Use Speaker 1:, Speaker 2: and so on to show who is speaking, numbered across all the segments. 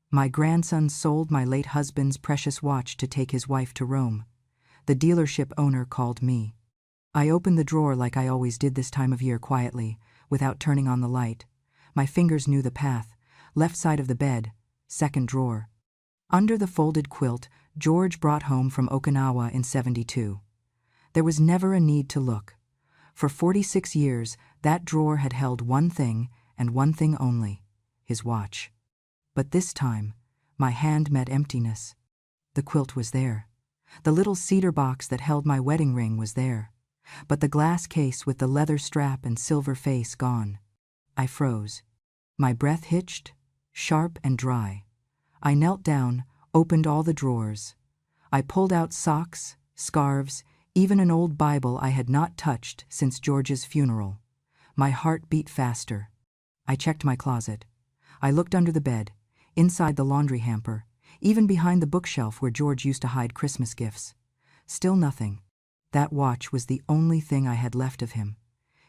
Speaker 1: My grandson sold my late husband's precious watch to take his wife to Rome. The dealership owner called me. I opened the drawer like I always did this time of year quietly, without turning on the light. My fingers knew the path. Left side of the bed, second drawer. Under the folded quilt George brought home from Okinawa in '72. There was never a need to look. For 46 years, that drawer had held one thing, and one thing only: his watch. But this time, my hand met emptiness. The quilt was there. The little cedar box that held my wedding ring was there. But the glass case with the leather strap and silver face gone. I froze. My breath hitched, sharp and dry. I knelt down, opened all the drawers. I pulled out socks, scarves, even an old Bible I had not touched since George's funeral. My heart beat faster. I checked my closet. I looked under the bed, inside the laundry hamper, even behind the bookshelf where George used to hide Christmas gifts. Still nothing. That watch was the only thing I had left of him.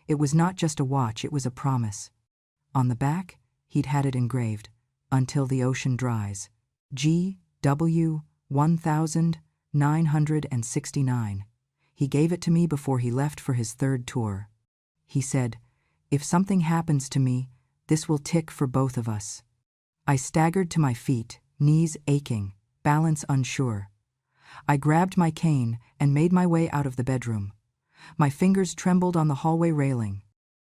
Speaker 1: It was not just a watch, it was a promise. On the back, he'd had it engraved, "Until the ocean dries. G.W. 1969. He gave it to me before he left for his third tour. He said, "If something happens to me, this will tick for both of us." I staggered to my feet, knees aching, balance unsure. I grabbed my cane and made my way out of the bedroom. My fingers trembled on the hallway railing.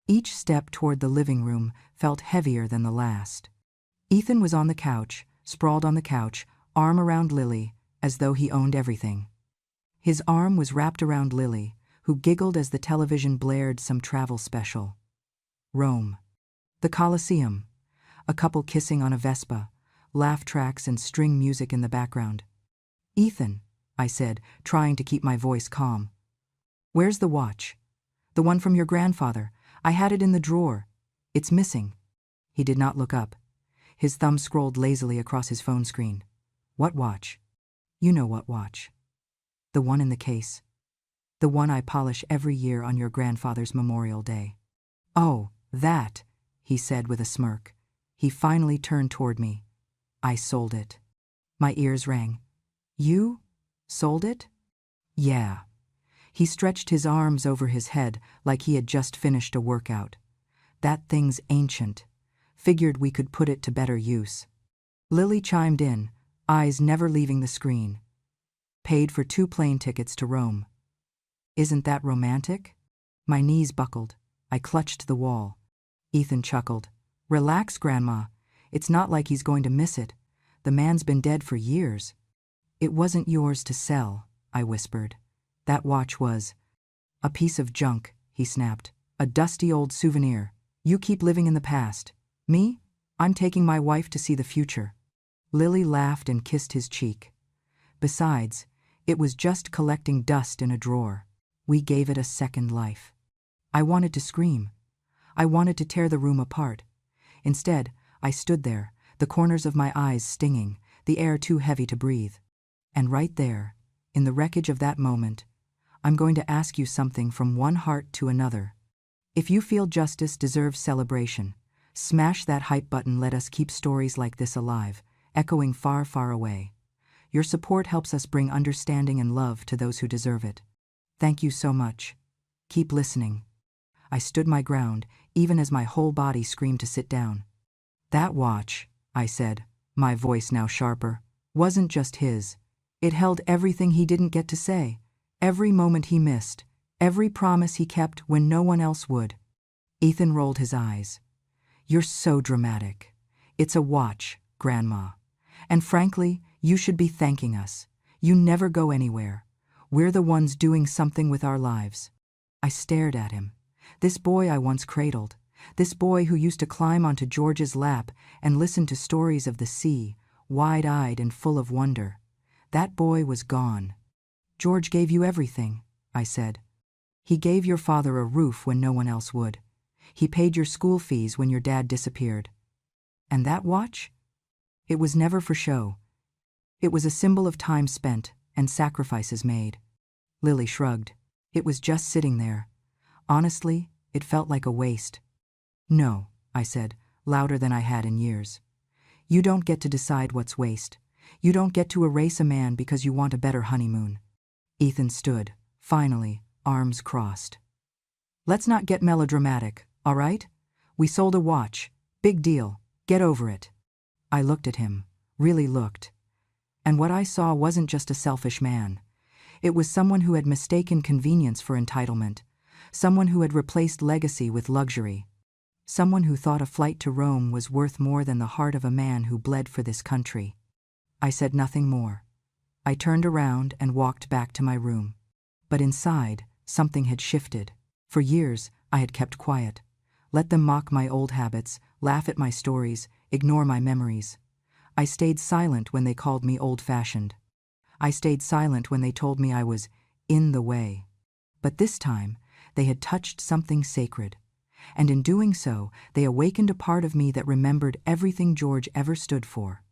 Speaker 1: Each step toward the living room felt heavier than the last. Ethan was on the couch, sprawled on the couch, arm around Lily, as though he owned everything. His arm was wrapped around Lily, who giggled as the television blared some travel special. Rome. The Colosseum. A couple kissing on a Vespa, laugh tracks and string music in the background. "Ethan," I said, trying to keep my voice calm. "Where's the watch?" "The one from your grandfather. I had it in the drawer. It's missing." He did not look up. His thumb scrolled lazily across his phone screen. "What watch?" "You know what watch. The one in the case. The one I polish every year on your grandfather's Memorial Day." "Oh, that," he said with a smirk. He finally turned toward me. "I sold it." My ears rang. "You sold it?" "Yeah." He stretched his arms over his head like he had just finished a workout. "That thing's ancient. Figured we could put it to better use." Lily chimed in, eyes never leaving the screen. "Paid for 2 plane tickets to Rome." "Isn't that romantic?" My knees buckled. I clutched the wall. Ethan chuckled. "Relax, Grandma. It's not like he's going to miss it. The man's been dead for years." "It wasn't yours to sell," I whispered. "That watch was." "A piece of junk," he snapped. "A dusty old souvenir. You keep living in the past. Me? I'm taking my wife to see the future." Lily laughed and kissed his cheek. Besides, it was just collecting dust in a drawer. We gave it a second life. I wanted to scream. I wanted to tear the room apart. Instead, I stood there, the corners of my eyes stinging, the air too heavy to breathe. And right there, in the wreckage of that moment, I'm going to ask you something from one heart to another. If you feel justice deserves celebration, smash that hype button. Let us keep stories like this alive, echoing far, far away. Your support helps us bring understanding and love to those who deserve it. Thank you so much. Keep listening. I stood my ground, even as my whole body screamed to sit down. "That watch," I said, my voice now sharper, "wasn't just his. It held everything he didn't get to say, every moment he missed, every promise he kept when no one else would." Ethan rolled his eyes. "You're so dramatic. It's a watch, Grandma. And frankly, you should be thanking us. You never go anywhere. We're the ones doing something with our lives." I stared at him. This boy I once cradled. This boy who used to climb onto George's lap and listen to stories of the sea, wide-eyed and full of wonder. That boy was gone. "George gave you everything," I said. "He gave your father a roof when no one else would. He paid your school fees when your dad disappeared. And that watch? It was never for show. It was a symbol of time spent and sacrifices made." Lily shrugged. "It was just sitting there. Honestly, it felt like a waste." "No," I said, louder than I had in years. You don't get to decide what's waste. You don't get to erase a man because you want a better honeymoon. Ethan stood, finally, arms crossed. Let's not get melodramatic, all right? We sold a watch. Big deal. Get over it. I looked at him, really looked. And what I saw wasn't just a selfish man. It was someone who had mistaken convenience for entitlement, someone who had replaced legacy with luxury, someone who thought a flight to Rome was worth more than the heart of a man who bled for this country. I said nothing more. I turned around and walked back to my room. But inside, something had shifted. For years, I had kept quiet. Let them mock my old habits, laugh at my stories, ignore my memories. I stayed silent when they called me old-fashioned. I stayed silent when they told me I was in the way. But this time, they had touched something sacred. And in doing so, they awakened a part of me that remembered everything George ever stood for.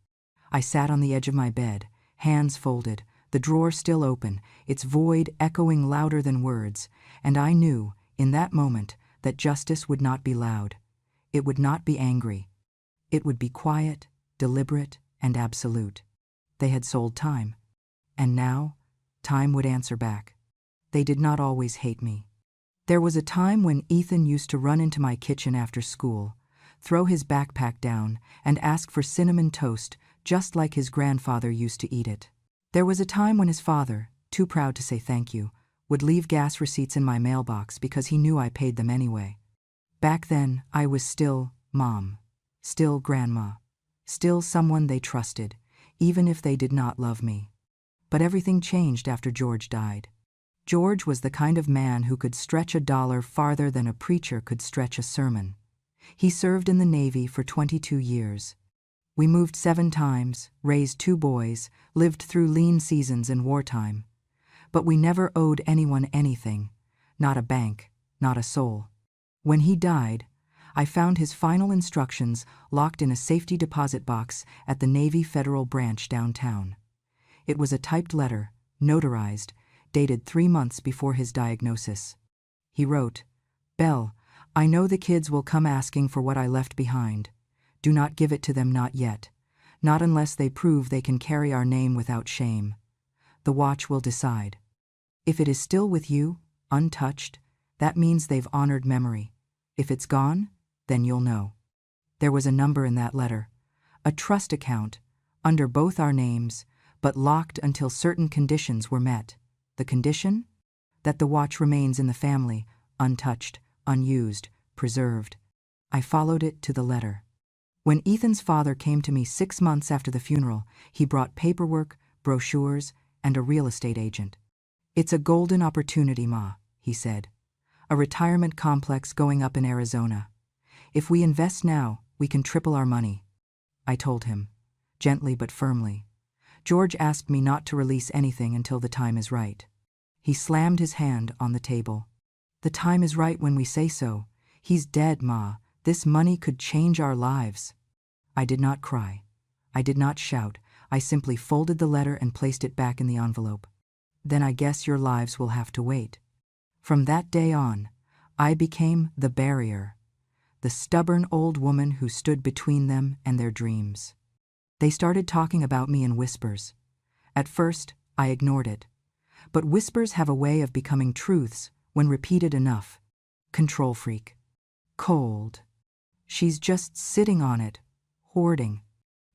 Speaker 1: I sat on the edge of my bed, hands folded, the drawer still open, its void echoing louder than words, and I knew, in that moment, that justice would not be loud. It would not be angry. It would be quiet, deliberate, and absolute. They had sold time. And now, time would answer back. They did not always hate me. There was a time when Ethan used to run into my kitchen after school, throw his backpack down, and ask for cinnamon toast, just like his grandfather used to eat it. There was a time when his father, too proud to say thank you, would leave gas receipts in my mailbox because he knew I paid them anyway. Back then, I was still Mom, still Grandma, still someone they trusted, even if they did not love me. But everything changed after George died. George was the kind of man who could stretch $1 farther than a preacher could stretch a sermon. He served in the Navy for 22 years. We moved 7 times, raised 2 boys, lived through lean seasons in wartime. But we never owed anyone anything, not a bank, not a soul. When he died, I found his final instructions locked in a safety deposit box at the Navy Federal Branch downtown. It was a typed letter, notarized, dated 3 months before his diagnosis. He wrote, "Belle, I know the kids will come asking for what I left behind. Do not give it to them, not yet. Not unless they prove they can carry our name without shame. The watch will decide. If it is still with you, untouched, that means they've honored memory. If it's gone, then you'll know." There was a number in that letter, a trust account, under both our names, but locked until certain conditions were met. The condition? That the watch remains in the family, untouched, unused, preserved. I followed it to the letter. When Ethan's father came to me 6 months after the funeral, he brought paperwork, brochures, and a real estate agent. "It's a golden opportunity, Ma," he said. "A retirement complex going up in Arizona. If we invest now, we can triple our money." I told him, gently but firmly. George asked me not to release anything until the time is right. He slammed his hand on the table. "The time is right when we say so. He's dead, Ma. This money could change our lives." I did not cry. I did not shout. I simply folded the letter and placed it back in the envelope. "Then I guess your lives will have to wait." From that day on, I became the barrier, the stubborn old woman who stood between them and their dreams. They started talking about me in whispers. At first, I ignored it. But whispers have a way of becoming truths when repeated enough. Control freak. Cold. She's just sitting on it, hoarding.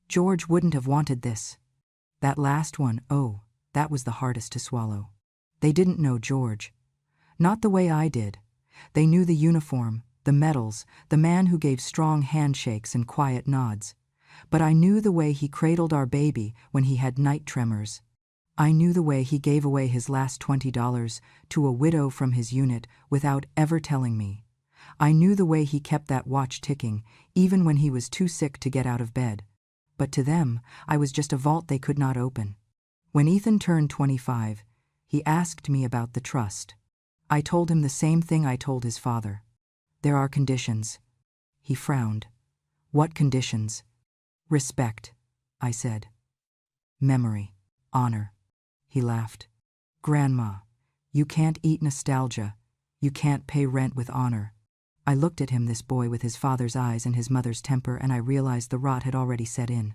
Speaker 1: George wouldn't have wanted this. That last one, oh, that was the hardest to swallow. They didn't know George. Not the way I did. They knew the uniform, the medals, the man who gave strong handshakes and quiet nods. But I knew the way he cradled our baby when he had night tremors. I knew the way he gave away his last $20 to a widow from his unit without ever telling me. I knew the way he kept that watch ticking, even when he was too sick to get out of bed. But to them, I was just a vault they could not open. When Ethan turned 25, he asked me about the trust. I told him the same thing I told his father. "There are conditions." He frowned. "What conditions?" "Respect," I said. "Memory, honor." He laughed. "Grandma, you can't eat nostalgia. You can't pay rent with honor." I looked at him, this boy with his father's eyes and his mother's temper, and I realized the rot had already set in.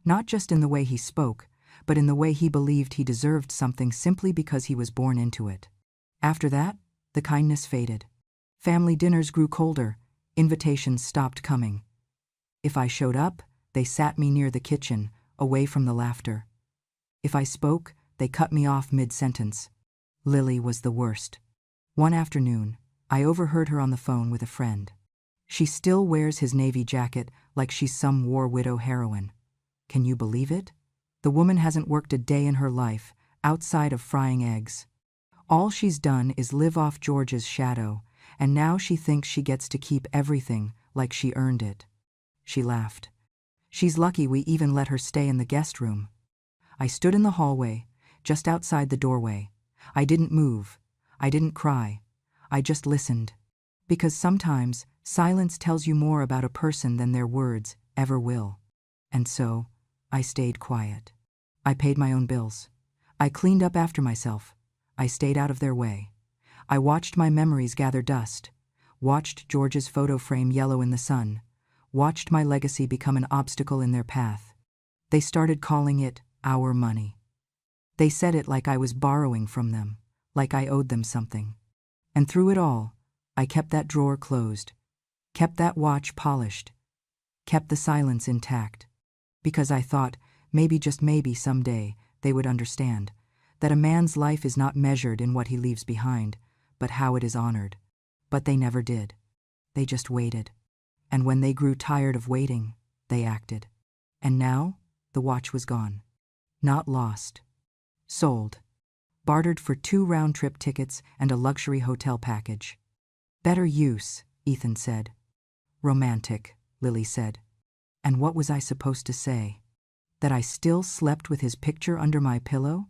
Speaker 1: Not just in the way he spoke, but in the way he believed he deserved something simply because he was born into it. After that, the kindness faded. Family dinners grew colder, invitations stopped coming. If I showed up, they sat me near the kitchen, away from the laughter. If I spoke, they cut me off mid-sentence. Lily was the worst. One afternoon, I overheard her on the phone with a friend. She still wears his navy jacket like she's some war widow heroine. Can you believe it? The woman hasn't worked a day in her life, outside of frying eggs. All she's done is live off George's shadow, and now she thinks she gets to keep everything like she earned it. She laughed. She's lucky we even let her stay in the guest room. I stood in the hallway, just outside the doorway. I didn't move. I didn't cry. I just listened. Because sometimes, silence tells you more about a person than their words ever will. And so, I stayed quiet. I paid my own bills. I cleaned up after myself. I stayed out of their way. I watched my memories gather dust, watched George's photo frame yellow in the sun, watched my legacy become an obstacle in their path. They started calling it our money. They said it like I was borrowing from them, like I owed them something. And through it all, I kept that drawer closed, kept that watch polished, kept the silence intact, because I thought, maybe just maybe someday, they would understand that a man's life is not measured in what he leaves behind, but how it is honored. But they never did. They just waited. And when they grew tired of waiting, they acted. And now, the watch was gone. Not lost. Sold. Bartered for 2 round-trip tickets and a luxury hotel package. Better use, Ethan said. Romantic, Lily said. And what was I supposed to say? That I still slept with his picture under my pillow?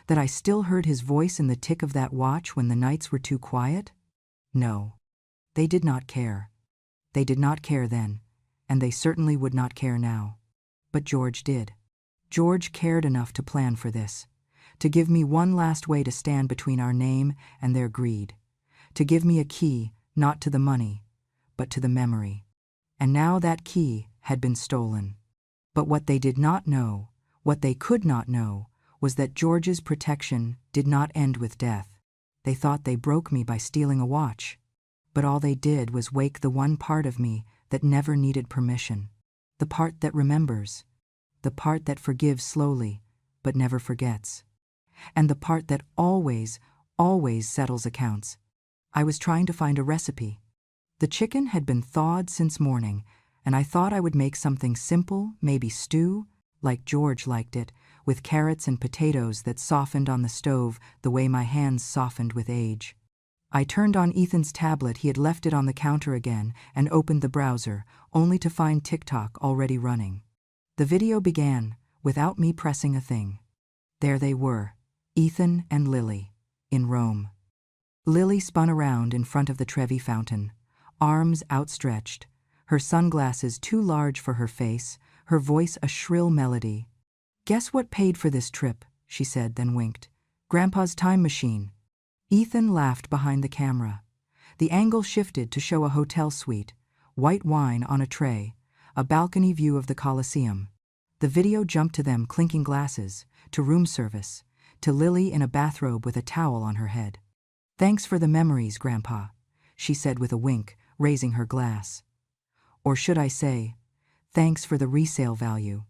Speaker 1: That I still heard his voice in the tick of that watch when the nights were too quiet? No. They did not care. They did not care then, and they certainly would not care now. But George did. George cared enough to plan for this, to give me one last way to stand between our name and their greed, to give me a key, not to the money, but to the memory. And now that key had been stolen. But what they did not know, what they could not know, was that George's protection did not end with death. They thought they broke me by stealing a watch. But all they did was wake the one part of me that never needed permission. The part that remembers. The part that forgives slowly, but never forgets. And the part that always, always settles accounts. I was trying to find a recipe. The chicken had been thawed since morning, and I thought I would make something simple, maybe stew, like George liked it, with carrots and potatoes that softened on the stove the way my hands softened with age. I turned on Ethan's tablet. He had left it on the counter again, and opened the browser, only to find TikTok already running. The video began, without me pressing a thing. There they were, Ethan and Lily, in Rome. Lily spun around in front of the Trevi fountain, arms outstretched, her sunglasses too large for her face, her voice a shrill melody. "Guess what paid for this trip?" she said, then winked. "Grandpa's time machine." Ethan laughed behind the camera. The angle shifted to show a hotel suite, white wine on a tray, a balcony view of the Colosseum. The video jumped to them clinking glasses, to room service, to Lily in a bathrobe with a towel on her head. "Thanks for the memories, Grandpa," she said with a wink, raising her glass. Or should I say, thanks for the resale value.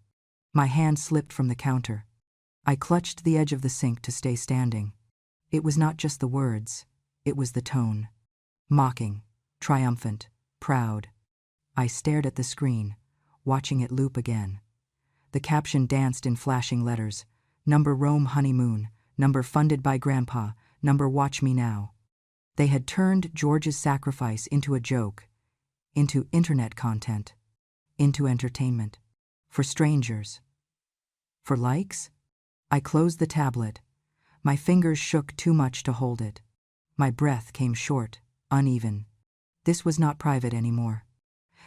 Speaker 1: My hand slipped from the counter. I clutched the edge of the sink to stay standing. It was not just the words, it was the tone. Mocking, triumphant, proud. I stared at the screen, watching it loop again. The caption danced in flashing letters. Number Rome honeymoon, number funded by Grandpa, number watch me now. They had turned George's sacrifice into a joke, into internet content, into entertainment. For strangers. For likes? I closed the tablet. My fingers shook too much to hold it. My breath came short, uneven. This was not private anymore.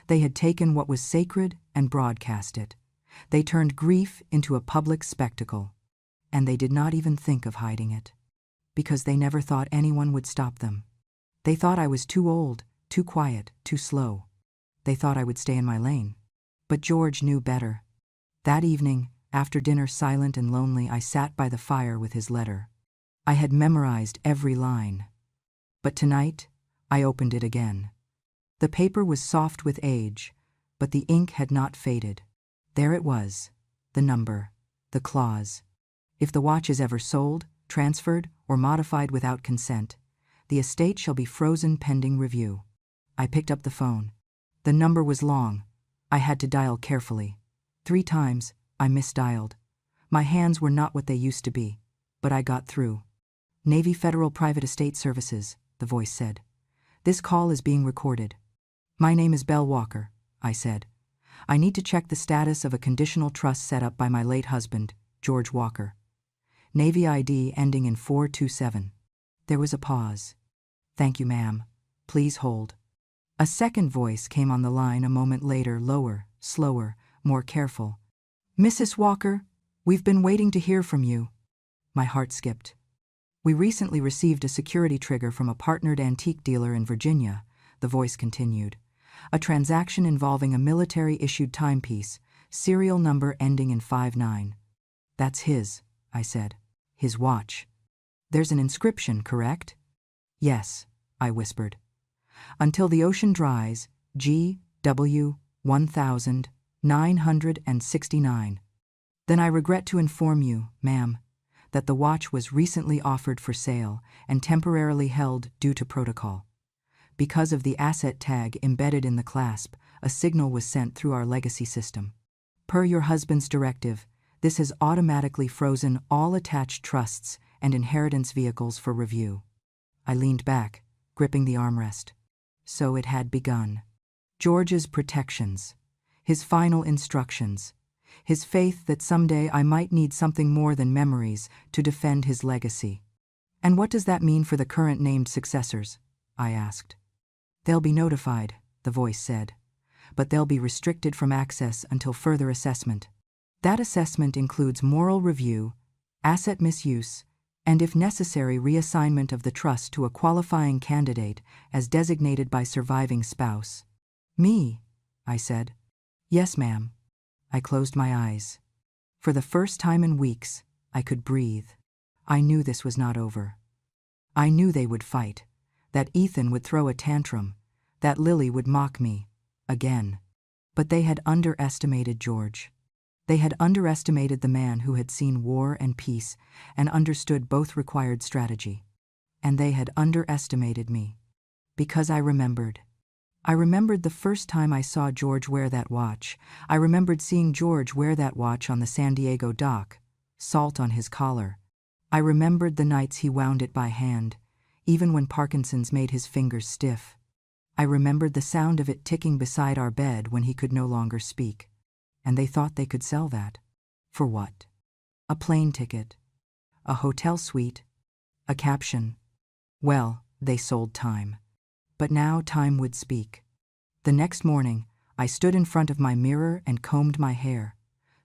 Speaker 1: They had taken what was sacred and broadcast it. They turned grief into a public spectacle. And they did not even think of hiding it. Because they never thought anyone would stop them. They thought I was too old, too quiet, too slow. They thought I would stay in my lane. But George knew better. That evening, after dinner, silent and lonely, I sat by the fire with his letter. I had memorized every line. But tonight, I opened it again. The paper was soft with age, but the ink had not faded. There it was, the number, the clause. If the watch is ever sold, transferred, or modified without consent, the estate shall be frozen pending review. I picked up the phone. The number was long. I had to dial carefully. 3 times, I misdialed. My hands were not what they used to be, but I got through. Navy Federal Private Estate Services, the voice said. This call is being recorded. My name is Belle Walker, I said. I need to check the status of a conditional trust set up by my late husband, George Walker. Navy ID ending in 427. There was a pause. Thank you, ma'am. Please hold. A second voice came on the line a moment later, lower, slower, more careful. Mrs. Walker, we've been waiting to hear from you. My heart skipped. We recently received a security trigger from a partnered antique dealer in Virginia, the voice continued. A transaction involving a military-issued timepiece, serial number ending in 59. That's his, I said. His watch. There's an inscription, correct? Yes, I whispered. Until the ocean dries, G.W. 1969. Then I regret to inform you, ma'am, that the watch was recently offered for sale and temporarily held due to protocol. Because of the asset tag embedded in the clasp, a signal was sent through our legacy system. Per your husband's directive, this has automatically frozen all attached trusts and inheritance vehicles for review. I leaned back, gripping the armrest. So it had begun. George's protections, his final instructions, his faith that someday I might need something more than memories to defend his legacy. And what does that mean for the current named successors? I asked. They'll be notified, the voice said, but they'll be restricted from access until further assessment. That assessment includes moral review, asset misuse, and if necessary reassignment of the trust to a qualifying candidate as designated by surviving spouse. Me, I said. Yes, ma'am. I closed my eyes. For the first time in weeks, I could breathe. I knew this was not over. I knew they would fight, that Ethan would throw a tantrum, that Lily would mock me, again. But they had underestimated George. They had underestimated the man who had seen war and peace and understood both required strategy. And they had underestimated me. Because I remembered. I remembered the first time I saw George wear that watch. I remembered seeing George wear that watch on the San Diego dock, salt on his collar. I remembered the nights he wound it by hand, even when Parkinson's made his fingers stiff. I remembered the sound of it ticking beside our bed when he could no longer speak. And they thought they could sell that. For what? A plane ticket. A hotel suite. A caption. Well, they sold time. But now time would speak. The next morning, I stood in front of my mirror and combed my hair.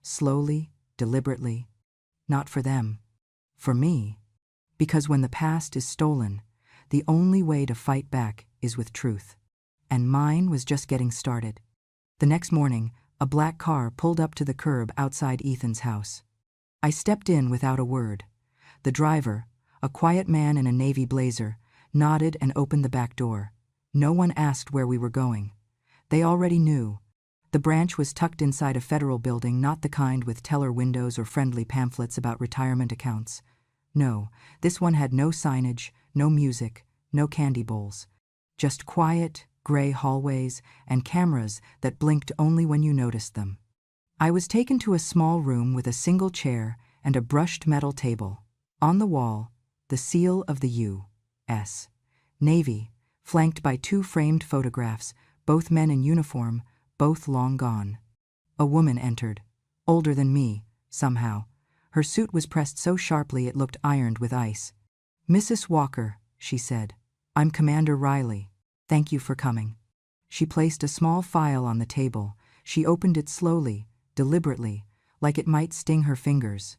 Speaker 1: Slowly, deliberately. Not for them. For me. Because when the past is stolen, the only way to fight back is with truth. And mine was just getting started. The next morning, a black car pulled up to the curb outside Ethan's house. I stepped in without a word. The driver, a quiet man in a navy blazer, nodded and opened the back door. No one asked where we were going. They already knew. The branch was tucked inside a federal building, not the kind with teller windows or friendly pamphlets about retirement accounts. No, this one had no signage, no music, no candy bowls. Just quiet, gray hallways and cameras that blinked only when you noticed them. I was taken to a small room with a single chair and a brushed metal table. On the wall, the seal of the U.S. Navy, flanked by 2 framed photographs, both men in uniform, both long gone. A woman entered, older than me, somehow. Her suit was pressed so sharply it looked ironed with ice. Mrs. Walker, she said, I'm Commander Riley. Thank you for coming. She placed a small file on the table. She opened it slowly, deliberately, like it might sting her fingers.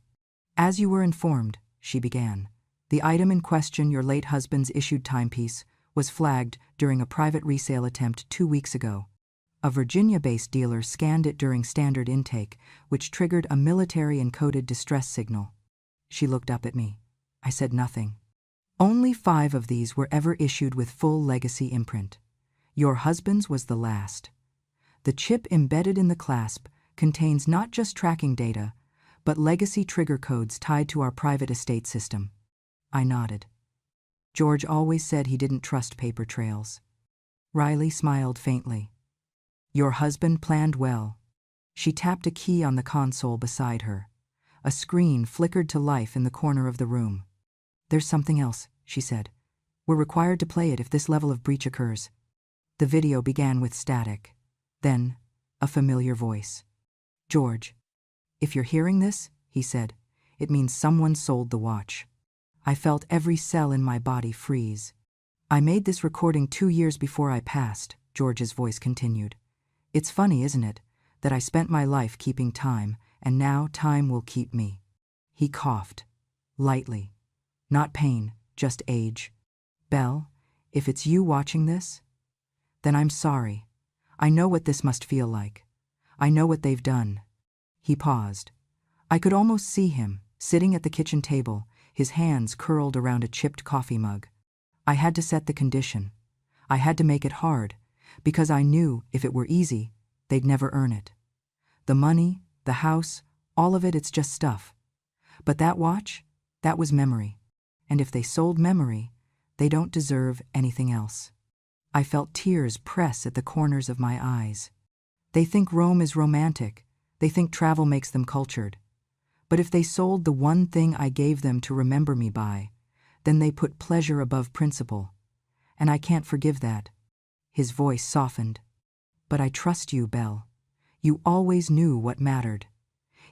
Speaker 1: As you were informed, she began, the item in question, your late husband's issued timepiece, was flagged during a private resale attempt 2 weeks ago. A Virginia-based dealer scanned it during standard intake, which triggered a military-encoded distress signal. She looked up at me. I said nothing. Only 5 of these were ever issued with full legacy imprint. Your husband's was the last. The chip embedded in the clasp contains not just tracking data, but legacy trigger codes tied to our private estate system. I nodded. George always said he didn't trust paper trails. Riley smiled faintly. Your husband planned well. She tapped a key on the console beside her. A screen flickered to life in the corner of the room. There's something else, she said. We're required to play it if this level of breach occurs. The video began with static. Then, a familiar voice. George, if you're hearing this, he said, it means someone sold the watch. I felt every cell in my body freeze. I made this recording 2 years before I passed, George's voice continued. It's funny, isn't it, that I spent my life keeping time, and now time will keep me. He coughed. Lightly. Not pain, just age. Belle, if it's you watching this, then I'm sorry. I know what this must feel like. I know what they've done. He paused. I could almost see him, sitting at the kitchen table, his hands curled around a chipped coffee mug. I had to set the condition. I had to make it hard, because I knew if it were easy, they'd never earn it. The money, the house, all of it, it's just stuff. But that watch, that was memory. And if they sold memory, they don't deserve anything else. I felt tears press at the corners of my eyes. They think Rome is romantic. They think travel makes them cultured. But if they sold the one thing I gave them to remember me by, then they put pleasure above principle. And I can't forgive that. His voice softened. But I trust you, Belle. You always knew what mattered.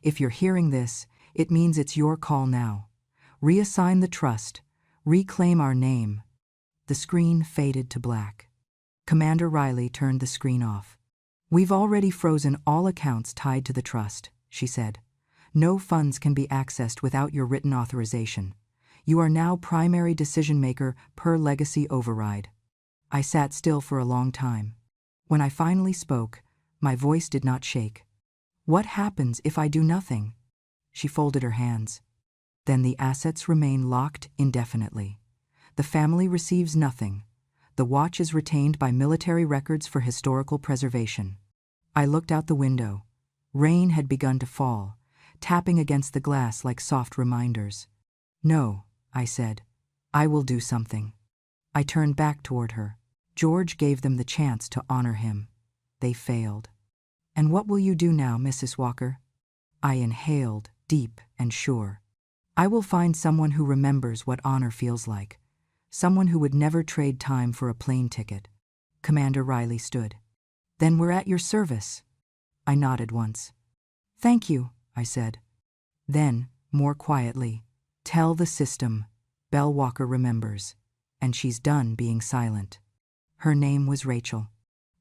Speaker 1: If you're hearing this, it means it's your call now. Reassign the trust. Reclaim our name. The screen faded to black. Commander Riley turned the screen off. We've already frozen all accounts tied to the trust, she said. No funds can be accessed without your written authorization. You are now primary decision-maker per legacy override. I sat still for a long time. When I finally spoke, my voice did not shake. What happens if I do nothing? She folded her hands. Then the assets remain locked indefinitely. The family receives nothing. The watch is retained by military records for historical preservation. I looked out the window. Rain had begun to fall, tapping against the glass like soft reminders. No, I said. I will do something. I turned back toward her. George gave them the chance to honor him. They failed. And what will you do now, Mrs. Walker? I inhaled, deep and sure. I will find someone who remembers what honor feels like. Someone who would never trade time for a plane ticket. Commander Riley stood. Then we're at your service. I nodded once. Thank you, I said. Then, more quietly, tell the system. Belle Walker remembers. And she's done being silent. Her name was Rachel.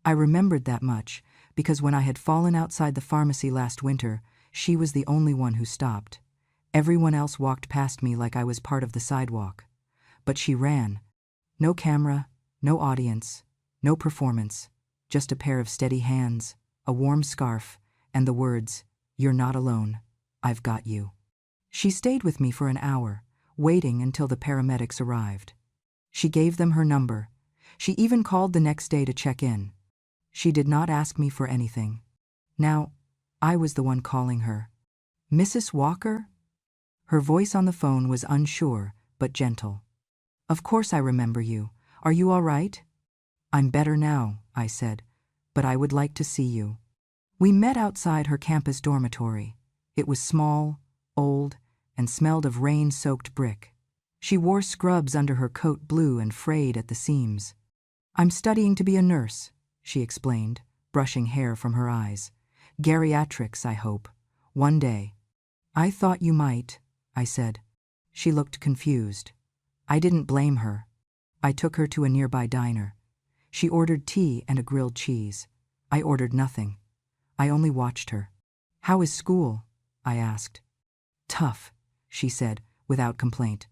Speaker 1: I remembered that much because when I had fallen outside the pharmacy last winter, she was the only one who stopped. Everyone else walked past me like I was part of the sidewalk. But she ran. No camera, no audience, no performance, just a pair of steady hands, a warm scarf, and the words, "You're not alone. I've got you." She stayed with me for an hour, waiting until the paramedics arrived. She gave them her number. She even called the next day to check in. She did not ask me for anything. Now, I was the one calling her. Mrs. Walker? Her voice on the phone was unsure, but gentle. Of course I remember you. Are you all right? I'm better now, I said, but I would like to see you. We met outside her campus dormitory. It was small, old, and smelled of rain-soaked brick. She wore scrubs under her coat, blue and frayed at the seams. I'm studying to be a nurse, she explained, brushing hair from her eyes. Geriatrics, I hope. One day. I thought you might, I said. She looked confused. I didn't blame her. I took her to a nearby diner. She ordered tea and a grilled cheese. I ordered nothing. I only watched her. How is school? I asked. Tough, she said, without complaint.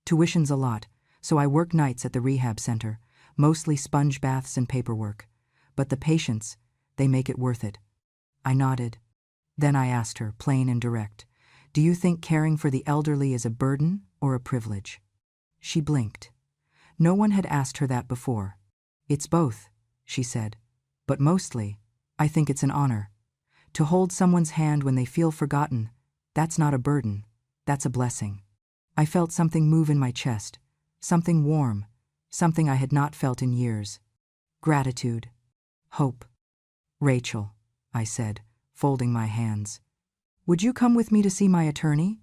Speaker 1: Tuition's a lot, so I work nights at the rehab center, mostly sponge baths and paperwork. But the patients, they make it worth it. I nodded. Then I asked her, plain and direct, "Do you think caring for the elderly is a burden or a privilege?" She blinked. No one had asked her that before. "It's both," she said. "But mostly, I think it's an honor. To hold someone's hand when they feel forgotten, that's not a burden, that's a blessing." I felt something move in my chest, something warm, something I had not felt in years. Gratitude. Hope. "Rachel," I said, folding my hands, "would you come with me to see my attorney?"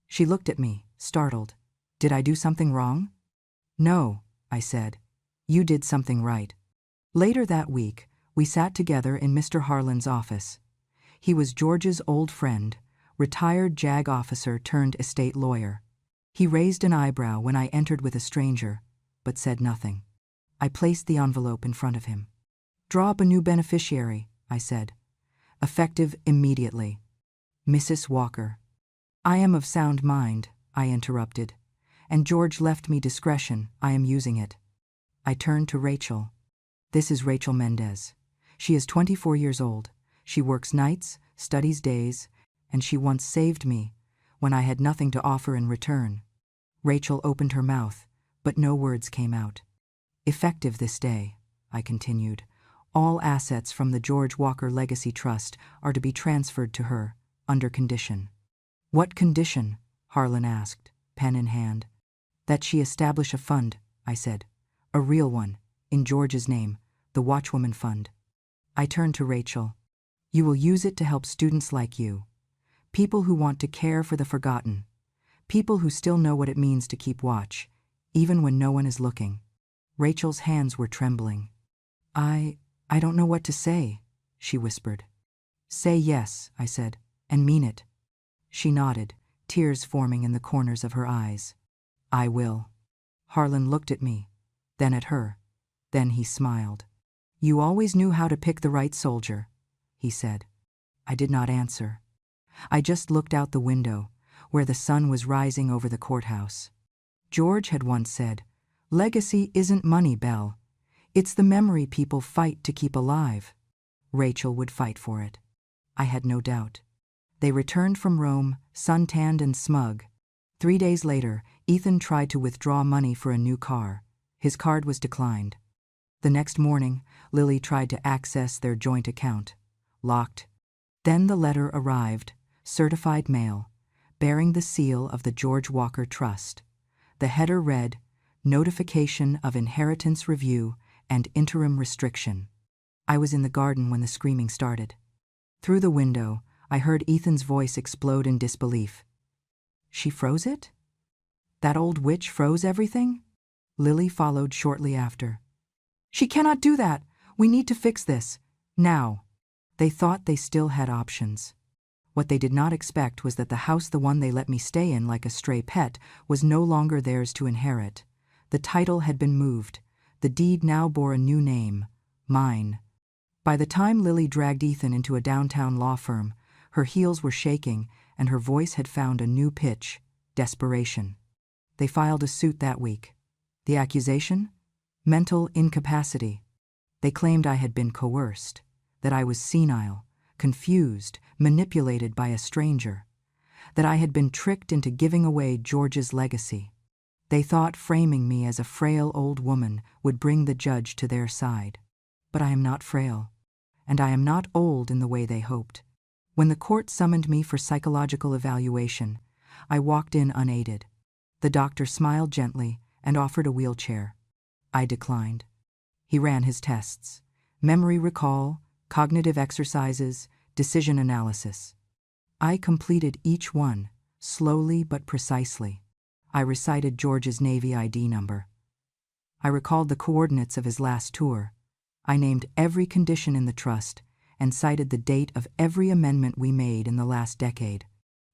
Speaker 1: She looked at me, startled. "Did I do something wrong?" "No," I said. "You did something right." Later that week, we sat together in Mr. Harlan's office. He was George's old friend, retired JAG officer turned estate lawyer. He raised an eyebrow when I entered with a stranger, but said nothing. I placed the envelope in front of him. "Draw up a new beneficiary," I said. "Effective immediately. Mrs. Walker." "I am of sound mind," I interrupted. "And George left me discretion, I am using it." I turned to Rachel. "This is Rachel Mendez. She is 24 years old. She works nights, studies days, and she once saved me when I had nothing to offer in return." Rachel opened her mouth, but no words came out. "Effective this day," I continued. "All assets from the George Walker Legacy Trust are to be transferred to her, under condition." "What condition?" Harlan asked, pen in hand. "That she establish a fund," I said. "A real one, in George's name, the Watchwoman Fund." I turned to Rachel. "You will use it to help students like you. People who want to care for the forgotten. People who still know what it means to keep watch, even when no one is looking." Rachel's hands were trembling. I don't know what to say," she whispered. "Say yes," I said, "and mean it." She nodded, tears forming in the corners of her eyes. "I will." Harlan looked at me, then at her. Then he smiled. "You always knew how to pick the right soldier," he said. I did not answer. I just looked out the window, where the sun was rising over the courthouse. George had once said, "Legacy isn't money, Belle. It's the memory people fight to keep alive." Rachel would fight for it. I had no doubt. They returned from Rome, suntanned and smug. 3 days later, Ethan tried to withdraw money for a new car. His card was declined. The next morning, Lily tried to access their joint account. Locked. Then the letter arrived, certified mail, bearing the seal of the George Walker Trust. The header read, "Notification of Inheritance Review and Interim Restriction." I was in the garden when the screaming started. Through the window, I heard Ethan's voice explode in disbelief. "She froze it? That old witch froze everything?" Lily followed shortly after. "She cannot do that. We need to fix this. Now." They thought they still had options. What they did not expect was that the house, the one they let me stay in like a stray pet, was no longer theirs to inherit. The title had been moved. The deed now bore a new name, mine. By the time Lily dragged Ethan into a downtown law firm, her heels were shaking and her voice had found a new pitch, desperation. They filed a suit that week. The accusation? Mental incapacity. They claimed I had been coerced, that I was senile, confused, manipulated by a stranger, that I had been tricked into giving away George's legacy. They thought framing me as a frail old woman would bring the judge to their side. But I am not frail, and I am not old in the way they hoped. When the court summoned me for psychological evaluation, I walked in unaided. The doctor smiled gently and offered a wheelchair. I declined. He ran his tests: memory recall, cognitive exercises, decision analysis. I completed each one, slowly but precisely. I recited George's Navy ID number. I recalled the coordinates of his last tour. I named every condition in the trust and cited the date of every amendment we made in the last decade.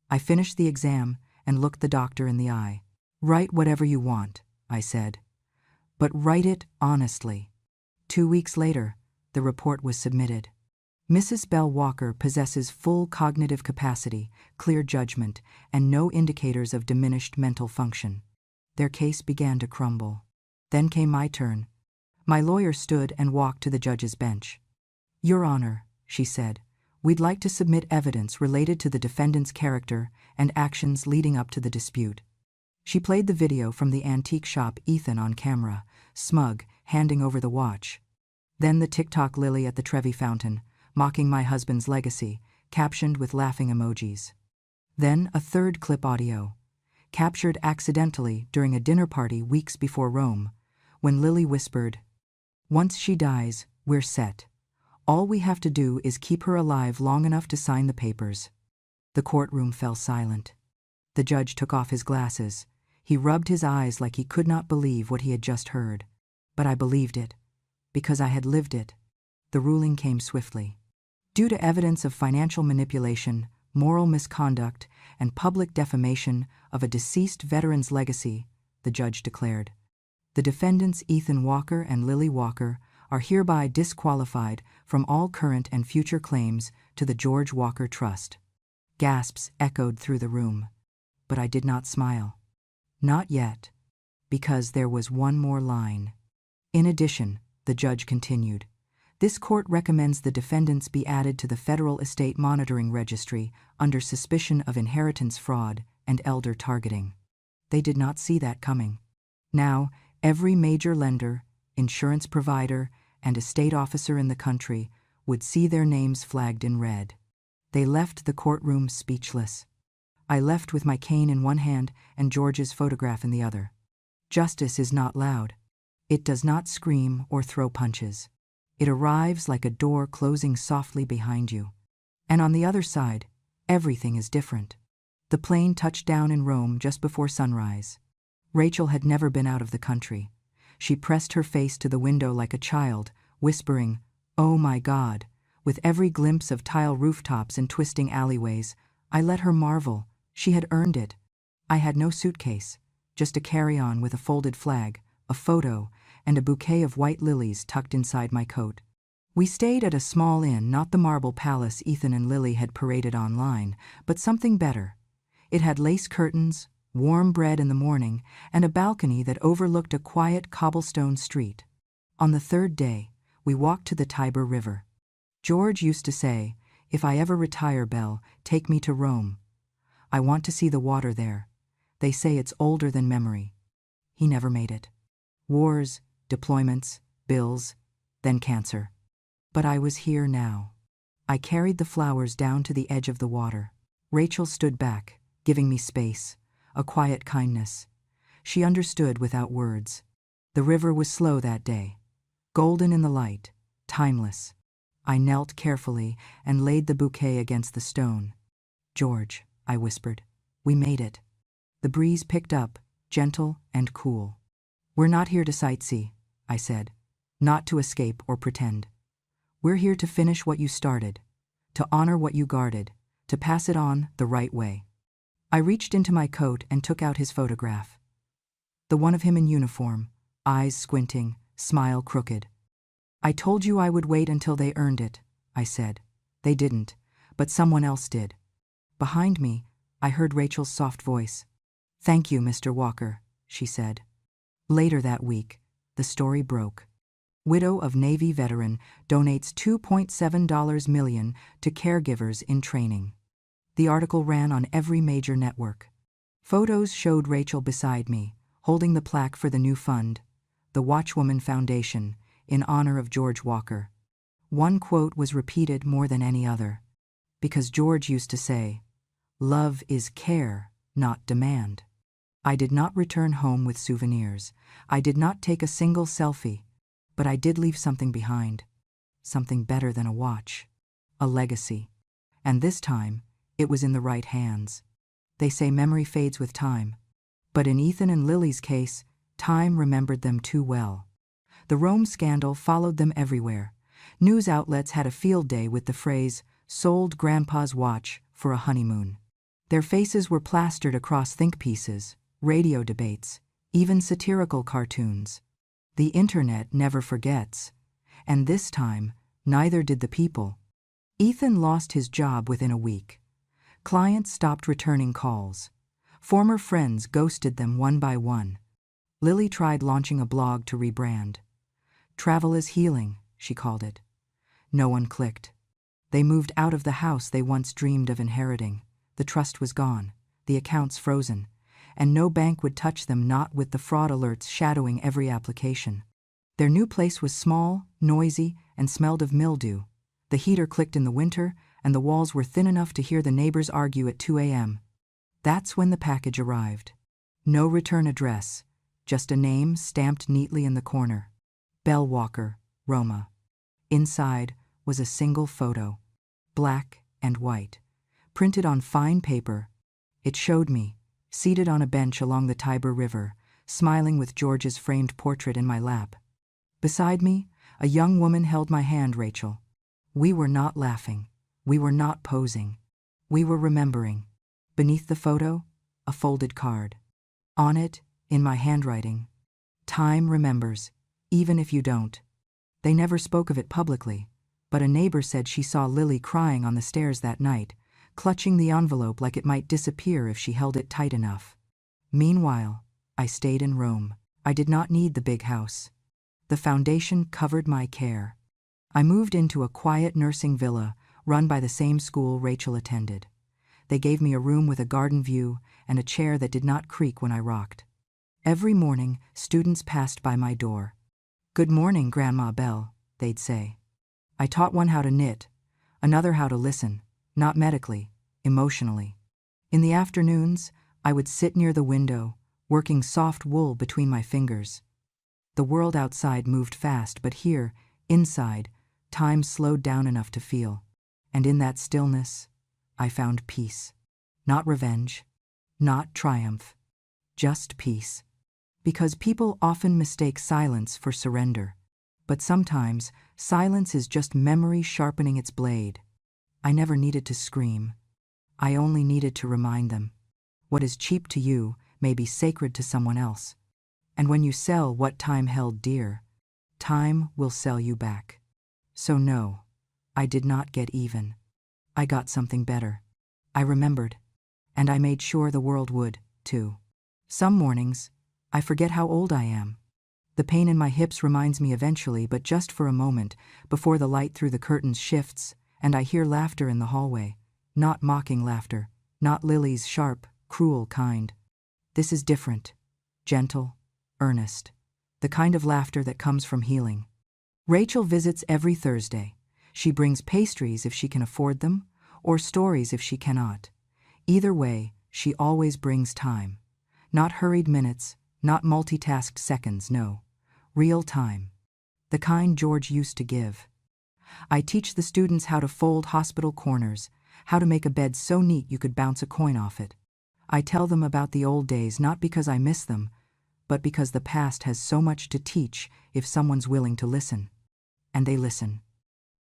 Speaker 1: I finished the exam and looked the doctor in the eye. "Write whatever you want," I said, "but write it honestly." 2 weeks later, the report was submitted. Mrs. Bell Walker possesses full cognitive capacity, clear judgment, and no indicators of diminished mental function. Their case began to crumble. Then came my turn. My lawyer stood and walked to the judge's bench. "Your Honor," she said, "we'd like to submit evidence related to the defendant's character and actions leading up to the dispute." She played the video from the antique shop, Ethan on camera, smug, handing over the watch. Then the TikTok Lily at the Trevi fountain, mocking my husband's legacy, captioned with laughing emojis. Then a third clip audio, captured accidentally during a dinner party weeks before Rome, when Lily whispered, "Once she dies, we're set. All we have to do is keep her alive long enough to sign the papers." The courtroom fell silent. The judge took off his glasses. He rubbed his eyes like he could not believe what he had just heard. But I believed it, because I had lived it. The ruling came swiftly. Due to evidence of financial manipulation, moral misconduct, and public defamation of a deceased veteran's legacy, the judge declared, the defendants Ethan Walker and Lily Walker are hereby disqualified from all current and future claims to the George Walker Trust. Gasps echoed through the room. But I did not smile. Not yet, because there was one more line. In addition, the judge continued, this court recommends the defendants be added to the Federal Estate Monitoring Registry under suspicion of inheritance fraud and elder targeting. They did not see that coming. Now, every major lender, insurance provider, and estate officer in the country would see their names flagged in red. They left the courtroom speechless. I left with my cane in one hand and George's photograph in the other. Justice is not loud. It does not scream or throw punches. It arrives like a door closing softly behind you. And on the other side, everything is different. The plane touched down in Rome just before sunrise. Rachel had never been out of the country. She pressed her face to the window like a child, whispering, "Oh my God." With every glimpse of tile rooftops and twisting alleyways, I let her marvel. She had earned it. I had no suitcase, just a carry-on with a folded flag, a photo, and a bouquet of white lilies tucked inside my coat. We stayed at a small inn, not the marble palace Ethan and Lily had paraded online, but something better. It had lace curtains, warm bread in the morning, and a balcony that overlooked a quiet cobblestone street. On the third day, we walked to the Tiber River. George used to say, "If I ever retire, Belle, take me to Rome. I want to see the water there. They say it's older than memory." He never made it. Wars, deployments, bills, then cancer. But I was here now. I carried the flowers down to the edge of the water. Rachel stood back, giving me space, a quiet kindness. She understood without words. The river was slow that day, golden in the light, timeless. I knelt carefully and laid the bouquet against the stone. "George," I whispered, "we made it." The breeze picked up, gentle and cool. "We're not here to sightsee," I said, "not to escape or pretend. We're here to finish what you started, to honor what you guarded, to pass it on the right way." I reached into my coat and took out his photograph. The one of him in uniform, eyes squinting, smile crooked. "I told you I would wait until they earned it," I said. "They didn't, but someone else did." Behind me, I heard Rachel's soft voice. "Thank you, Mr. Walker," she said. Later that week, the story broke. Widow of Navy veteran donates $2.7 million to caregivers in training. The article ran on every major network. Photos showed Rachel beside me, holding the plaque for the new fund, the Watchwoman Foundation, in honor of George Walker. One quote was repeated more than any other, because George used to say, "Love is care, not demand." I did not return home with souvenirs. I did not take a single selfie, but I did leave something behind, something better than a watch, a legacy. And this time, it was in the right hands. They say memory fades with time, but in Ethan and Lily's case, time remembered them too well. The Rome scandal followed them everywhere. News outlets had a field day with the phrase, "Sold Grandpa's watch for a honeymoon." Their faces were plastered across think pieces, radio debates, even satirical cartoons. The internet never forgets, and this time, neither did the people. Ethan lost his job within a week. Clients stopped returning calls. Former friends ghosted them one by one. Lily tried launching a blog to rebrand. Travel is healing, she called it. No one clicked. They moved out of the house they once dreamed of inheriting. The trust was gone, the accounts frozen, and no bank would touch them, not with the fraud alerts shadowing every application. Their new place was small, noisy, and smelled of mildew. The heater clicked in the winter, and the walls were thin enough to hear the neighbors argue at 2 a.m. That's when the package arrived. No return address, just a name stamped neatly in the corner. Bell Walker, Roma. Inside was a single photo, black and white, printed on fine paper. It showed me, seated on a bench along the Tiber River, smiling with George's framed portrait in my lap. Beside me, a young woman held my hand, Rachel. We were not laughing. We were not posing. We were remembering. Beneath the photo, a folded card. On it, in my handwriting, "Time remembers, even if you don't." They never spoke of it publicly, but a neighbor said she saw Lily crying on the stairs that night, clutching the envelope like it might disappear if she held it tight enough. Meanwhile, I stayed in Rome. I did not need the big house. The foundation covered my care. I moved into a quiet nursing villa run by the same school Rachel attended. They gave me a room with a garden view and a chair that did not creak when I rocked. Every morning, students passed by my door. "Good morning, Grandma Bell," they'd say. I taught one how to knit, another how to listen, not medically, emotionally. In the afternoons, I would sit near the window, working soft wool between my fingers. The world outside moved fast, but here, inside, time slowed down enough to feel. And in that stillness, I found peace. Not revenge, not triumph, just peace. Because people often mistake silence for surrender. But sometimes, silence is just memory sharpening its blade. I never needed to scream. I only needed to remind them. What is cheap to you may be sacred to someone else. And when you sell what time held dear, time will sell you back. So no, I did not get even. I got something better. I remembered. And I made sure the world would, too. Some mornings, I forget how old I am. The pain in my hips reminds me eventually, but just for a moment, before the light through the curtains shifts, and I hear laughter in the hallway. Not mocking laughter, not Lily's sharp, cruel kind. This is different, gentle, earnest, the kind of laughter that comes from healing. Rachel visits every Thursday. She brings pastries if she can afford them, or stories if she cannot. Either way, she always brings time. Not hurried minutes, not multitasked seconds, no. Real time. The kind George used to give. I teach the students how to fold hospital corners, how to make a bed so neat you could bounce a coin off it. I tell them about the old days not because I miss them, but because the past has so much to teach if someone's willing to listen. And they listen.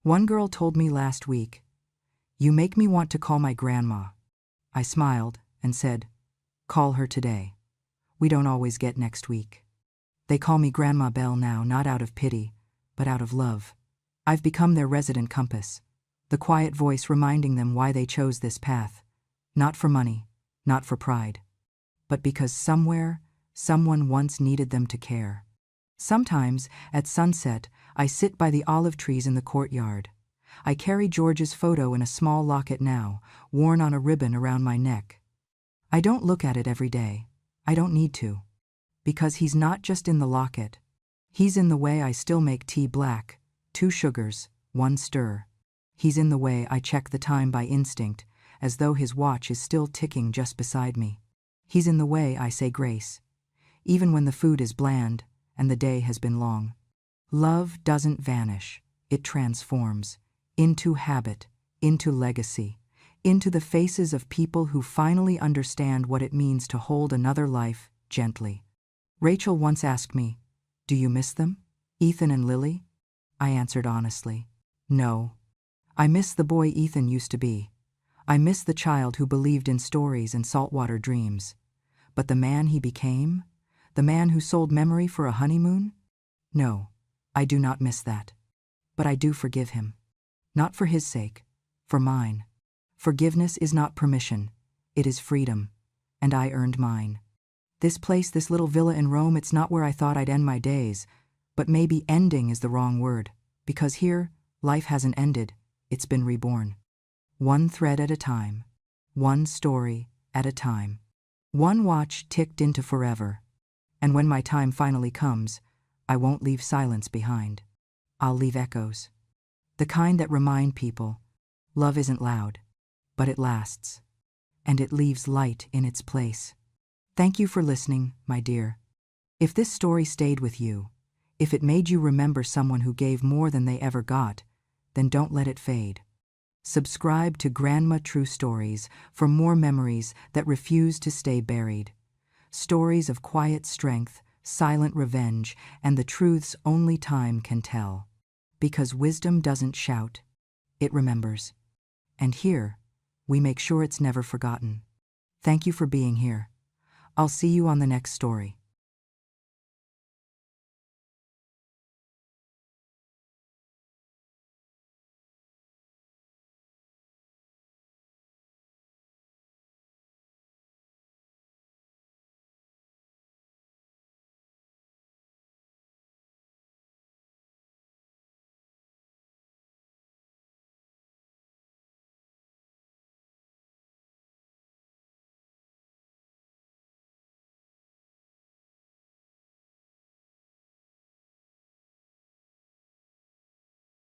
Speaker 1: One girl told me last week, "You make me want to call my grandma." I smiled and said, "Call her today. We don't always get next week." They call me Grandma Bell now, not out of pity, but out of love. I've become their resident compass, the quiet voice reminding them why they chose this path. Not for money, not for pride, but because somewhere, someone once needed them to care. Sometimes, at sunset, I sit by the olive trees in the courtyard. I carry George's photo in a small locket now, worn on a ribbon around my neck. I don't look at it every day. I don't need to. Because he's not just in the locket. He's in the way I still make tea black, 2 sugars, 1 stir. He's in the way I check the time by instinct, as though his watch is still ticking just beside me. He's in the way I say grace, even when the food is bland and the day has been long. Love doesn't vanish. It transforms. Into habit, into legacy, into the faces of people who finally understand what it means to hold another life gently. Rachel once asked me, "Do you miss them, Ethan and Lily?" I answered honestly, "No. I miss the boy Ethan used to be. I miss the child who believed in stories and saltwater dreams. But the man he became? The man who sold memory for a honeymoon? No, I do not miss that. But I do forgive him. Not for his sake, for mine. Forgiveness is not permission, it is freedom, and I earned mine. This place, this little villa in Rome, it's not where I thought I'd end my days, But maybe ending is the wrong word, because here, life hasn't ended, it's been reborn. One thread at a time, one story at a time. One watch ticked into forever. And when my time finally comes, I won't leave silence behind. I'll leave echoes. The kind that remind people, love isn't loud, but it lasts. And it leaves light in its place. Thank you for listening, my dear. If this story stayed with you, if it made you remember someone who gave more than they ever got, then don't let it fade. Subscribe to Grandma True Stories for more memories that refuse to stay buried. Stories of quiet strength, silent revenge, and the truths only time can tell. Because wisdom doesn't shout, it remembers. And here, we make sure it's never forgotten. Thank you for being here. I'll see you on the next story.